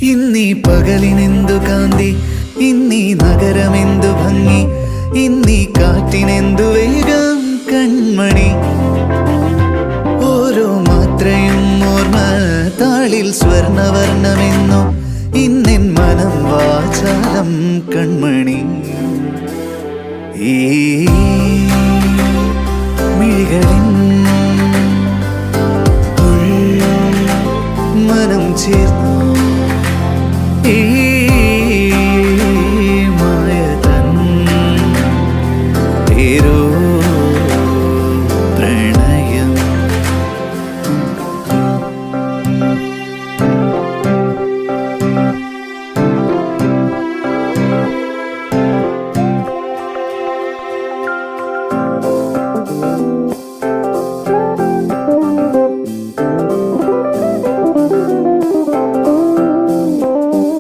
ഇന്നീ പകലിനെന്തു കാന്തി, ഇന്നീ നഗരമെന്തു ഭംഗി, ഇന്നീ കാറ്റിനെന്തു വേഗം കൺമണി. ഓരോ മാത്രയും ഓർമ്മ താളിൽ സ്വർണവർണ്ണമെന്നു, ഇന്നെൻ മനം വാചാലം കൺമണി. ഈ മിഴികളിൻ